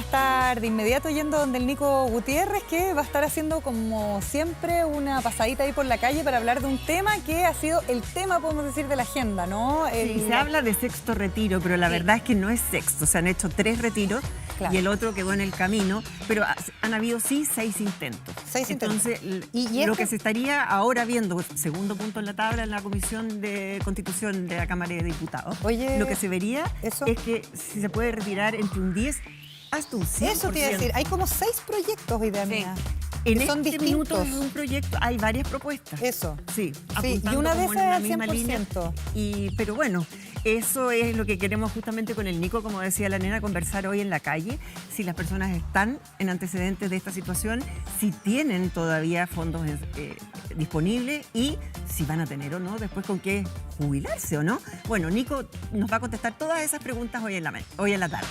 estar de inmediato yendo donde el Nico Gutiérrez, que va a estar haciendo como siempre una pasadita ahí por la calle para hablar de un tema que ha sido el tema, podemos decir, de la agenda, ¿no? Sí, se habla de sexto retiro, pero la verdad es que no es sexto. Se han hecho 3 retiros y el otro quedó en el camino, pero han habido sí 6 intentos. 6 intentos. Entonces, lo que se estaría ahora viendo, segundo punto en la tabla, en la Comisión de Constitución de la Cámara de Diputados, lo que se vería es que si se puede retirar entre un 10 hasta un 100%. Eso te iba a decir, hay como 6 proyectos, idea mía. En son este distintos. minuto de un proyecto hay varias propuestas. Eso. Sí, y una de esas es al 100%. Línea. Pero bueno, eso es lo que queremos justamente con el Nico, como decía la nena, conversar hoy en la calle. Si las personas están en antecedentes de esta situación, si tienen todavía fondos disponibles y si van a tener o no después con qué jubilarse o no. Bueno, Nico nos va a contestar todas esas preguntas hoy en la tarde.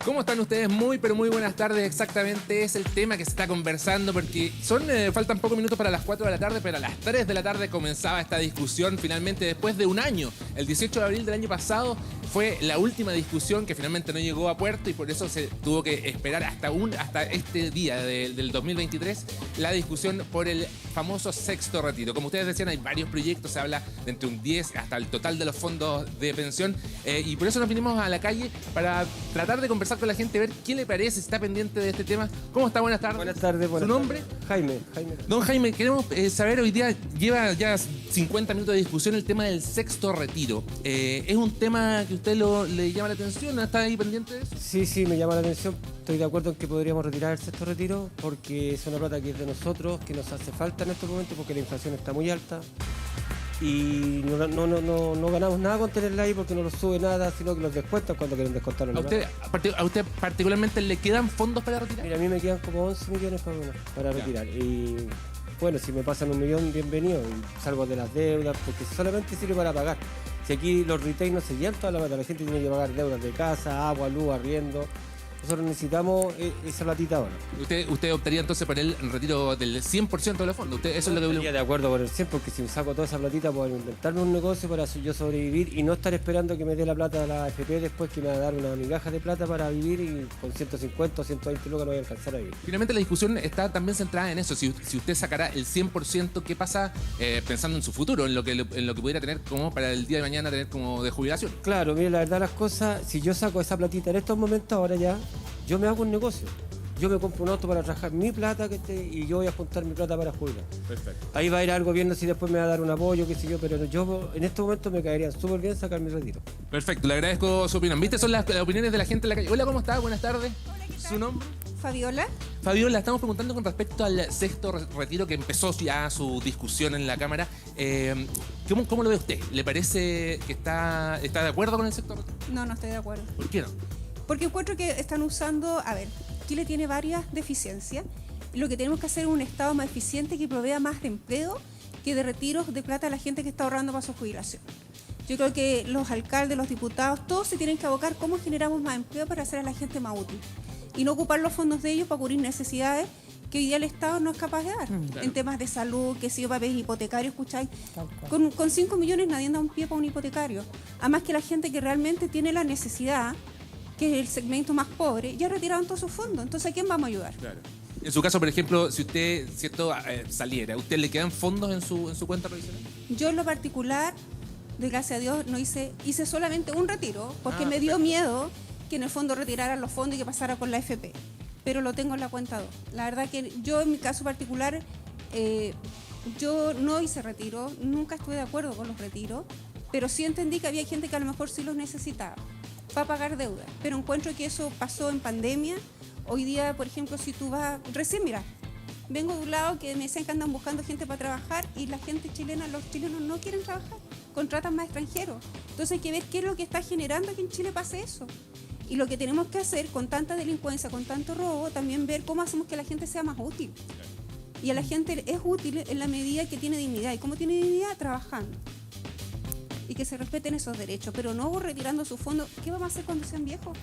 ¿Cómo están ustedes? Muy, pero muy buenas tardes. Exactamente es el tema que se está conversando porque faltan pocos minutos para las 4 de la tarde, pero a las 3 de la tarde comenzaba esta discusión finalmente después de un año. El 18 de abril del año pasado fue la última discusión que finalmente no llegó a puerto y por eso se tuvo que esperar hasta este día del 2023 la discusión por el famoso sexto retiro. Como ustedes decían, hay varios proyectos, se habla de entre un 10 hasta el total de los fondos de pensión y por eso nos vinimos a la calle para tratar de conversar con la gente, ver qué le parece, si está pendiente de este tema. ¿Cómo está? Buenas tardes. Buenas tardes. ¿Su nombre? Jaime. Don Jaime, queremos saber, hoy día lleva ya 50 minutos de discusión el tema del sexto retiro. ¿Es un tema que a usted le llama la atención? ¿Está ahí pendiente de eso? Sí, me llama la atención. Estoy de acuerdo en que podríamos retirar el sexto retiro porque es una plata que es de nosotros, que nos hace falta en estos momentos porque la inflación está muy alta y no ganamos nada con tenerla ahí porque no lo sube nada, sino que los descuentan cuando quieren descontarlo. ¿A usted particularmente le quedan fondos para retirar? Mira, a mí me quedan como 11 millones para retirar. Y bueno, si me pasan 1 millón, bienvenido. Y salgo de las deudas porque solamente sirve para pagar. Si aquí los retail no se llevan toda la plata, la gente tiene que pagar deudas de casa, agua, luz, arriendo. Nosotros necesitamos esa platita ahora. ¿Usted optaría entonces por el retiro del 100% de los fondos? Eso es lo que Estaría de acuerdo por el 100%, porque si me saco toda esa platita puedo inventarme un negocio para yo sobrevivir y no estar esperando que me dé la plata a la AFP después, que me va a dar una migaja de plata para vivir y con 150 o 120 lucas no voy a alcanzar a vivir. Finalmente la discusión está también centrada en eso. Si usted sacará el 100%, ¿qué pasa pensando en su futuro, en lo que pudiera tener como para el día de mañana tener como de jubilación? Claro, mire, la verdad las cosas, si yo saco esa platita en estos momentos ahora ya, yo me hago un negocio. Yo me compro un auto para trabajar mi plata y yo voy a juntar mi plata para jubilar. Perfecto. Ahí va a ir al gobierno si después me va a dar un apoyo, qué sé yo, pero yo en estos momentos me caería súper bien sacar mi retiro. Perfecto, le agradezco su opinión. ¿Viste? Son las opiniones de la gente en la calle. Hola, ¿cómo está? Buenas tardes. Hola, ¿qué tal? ¿Su nombre? Fabiola. Fabiola, estamos preguntando con respecto al sexto retiro que empezó ya su discusión en la Cámara. ¿Cómo lo ve usted? ¿Le parece que está de acuerdo con el sexto retiro? No estoy de acuerdo. ¿Por qué no? Porque encuentro que están usando... A ver, Chile tiene varias deficiencias. Lo que tenemos que hacer es un Estado más eficiente que provea más de empleo que de retiros de plata a la gente que está ahorrando para su jubilación. Yo creo que los alcaldes, los diputados, todos se tienen que abocar cómo generamos más empleo para hacer a la gente más útil. Y no ocupar los fondos de ellos para cubrir necesidades que hoy día el Estado no es capaz de dar. Claro. En temas de salud, que si yo papel hipotecario, escucháis, con 5 millones nadie da un pie para un hipotecario. Además que la gente que realmente tiene la necesidad, que es el segmento más pobre, ya retiraron todos sus fondos. Entonces, ¿a quién vamos a ayudar? Claro. En su caso, por ejemplo, si usted saliera, ¿a usted le quedan fondos en su cuenta provisional? Yo en lo particular, gracias a Dios, hice solamente un retiro, porque me dio miedo que en el fondo retiraran los fondos y que pasara con la AFP. Pero lo tengo en la cuenta 2. La verdad que yo en mi caso particular, yo no hice retiro, nunca estuve de acuerdo con los retiros, pero sí entendí que había gente que a lo mejor sí los necesitaba para pagar deudas. Pero encuentro que eso pasó en pandemia. Hoy día, por ejemplo, si tú vas... Recién, mira, vengo de un lado que me dicen que andan buscando gente para trabajar y la gente chilena, los chilenos no quieren trabajar, contratan más extranjeros. Entonces hay que ver qué es lo que está generando que en Chile pase eso. Y lo que tenemos que hacer con tanta delincuencia, con tanto robo, también ver cómo hacemos que la gente sea más útil. Y a la gente es útil en la medida que tiene dignidad. ¿Y cómo tiene dignidad? Trabajando. y que se respeten esos derechos, pero no retirando su fondo. ¿Qué vamos a hacer cuando sean viejos?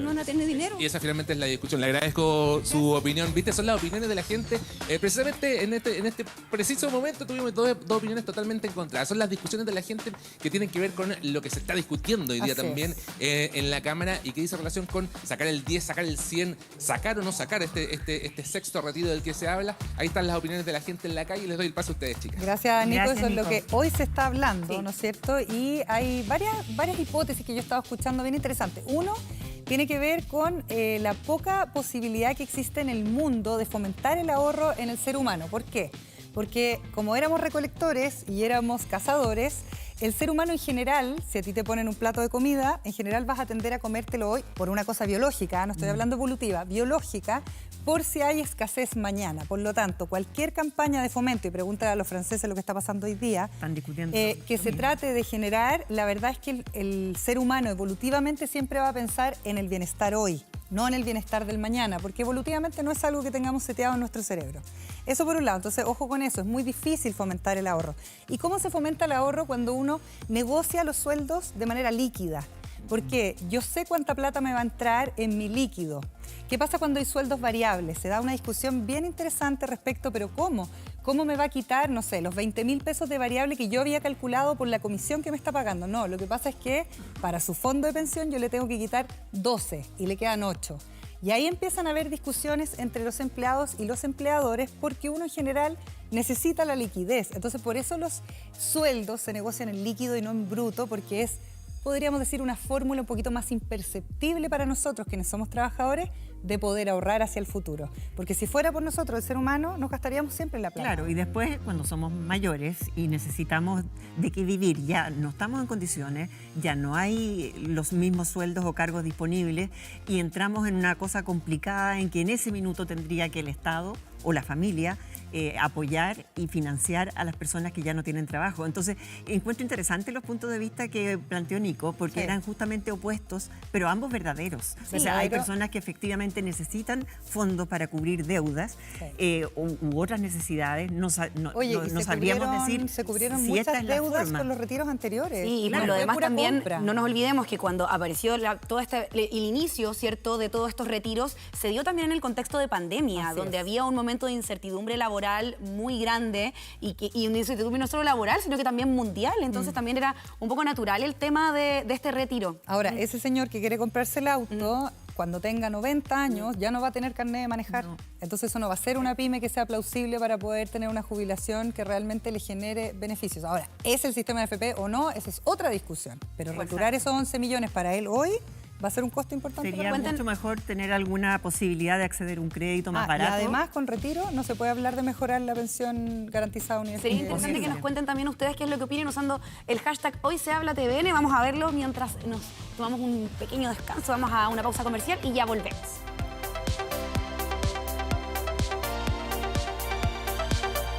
No van a tener dinero. Y esa finalmente es la discusión. Le agradezco su opinión. Viste, son las opiniones de la gente. Precisamente en este preciso momento tuvimos dos opiniones totalmente encontradas. Son las discusiones de la gente que tienen que ver con lo que se está discutiendo hoy día Así también en la Cámara y que dice relación con sacar el 10, sacar el 100, sacar o no sacar este sexto retiro del que se habla. Ahí están las opiniones de la gente en la calle y les doy el paso a ustedes, chicas. Gracias, Nico. Gracias, Eso es lo Nico. que hoy se está hablando, Sí. ¿no es cierto? Y hay varias hipótesis que yo estaba escuchando bien interesantes. Uno tiene que ver con la poca posibilidad que existe en el mundo de fomentar el ahorro en el ser humano. ¿Por qué? Porque como éramos recolectores y éramos cazadores, el ser humano en general, si a ti te ponen un plato de comida, en general vas a tender a comértelo hoy por una cosa biológica, no estoy hablando evolutiva, biológica, por si hay escasez mañana. Por lo tanto, cualquier campaña de fomento, y pregúntale a los franceses lo que está pasando hoy día, Están discutiendo. que se trate de generar, la verdad es que el ser humano evolutivamente siempre va a pensar en el bienestar hoy, no en el bienestar del mañana, porque evolutivamente no es algo que tengamos seteado en nuestro cerebro. Eso por un lado, entonces ojo con eso, es muy difícil fomentar el ahorro. ¿Y cómo se fomenta el ahorro? Cuando uno negocia los sueldos de manera líquida. Porque yo sé cuánta plata me va a entrar en mi líquido. ¿Qué pasa cuando hay sueldos variables? Se da una discusión bien interesante respecto, pero ¿cómo? ¿Cómo me va a quitar, no sé, los 20.000 pesos de variable que yo había calculado por la comisión que me está pagando? No, lo que pasa es que para su fondo de pensión yo le tengo que quitar 12 y le quedan 8. Y ahí empiezan a haber discusiones entre los empleados y los empleadores porque uno en general necesita la liquidez. Entonces por eso los sueldos se negocian en líquido y no en bruto, porque es, podríamos decir, una fórmula un poquito más imperceptible para nosotros, quienes somos trabajadores, de poder ahorrar hacia el futuro. Porque si fuera por nosotros, el ser humano, nos gastaríamos siempre la plata. Claro, y después cuando somos mayores y necesitamos de qué vivir, ya no estamos en condiciones, ya no hay los mismos sueldos o cargos disponibles y entramos en una cosa complicada en que en ese minuto tendría que el Estado o la familia apoyar y financiar a las personas que ya no tienen trabajo. Entonces, encuentro interesante los puntos de vista que planteó Nico, porque Sí. eran justamente opuestos, pero ambos verdaderos. Sí, o sea, hay claro. personas que efectivamente necesitan fondos para cubrir deudas u otras necesidades. No Oye, y no se sabríamos cubrieron- decir se cubrieron si esta muchas es la deudas forma. con los retiros anteriores. Sí, y Claro, por lo fue demás pura también compra. no nos olvidemos que cuando apareció el inicio, ¿cierto?, de todos estos retiros, se dio también en el contexto de pandemia, Así donde es. había un momento de incertidumbre laboral muy grande y una incertidumbre no solo laboral, sino que también mundial. Entonces también era un poco natural el tema de este retiro. Ahora, ese señor que quiere comprarse el auto, cuando tenga 90 años, ya no va a tener carnet de manejar. Entonces eso no va a ser una pyme que sea plausible para poder tener una jubilación que realmente le genere beneficios. Ahora, ¿es el sistema de FP o no? Esa es otra discusión. Pero retirar esos 11 millones para él hoy va a ser un costo importante. Sería para él. mucho mejor tener alguna posibilidad de acceder a un crédito más barato. Y además, con retiro no se puede hablar de mejorar la pensión garantizada universal. Sería interesante que nos cuenten también ustedes qué es lo que opinan usando el hashtag Hoy se habla TVN. Vamos a verlo mientras nos tomamos un pequeño descanso. Vamos a una pausa comercial y ya volvemos.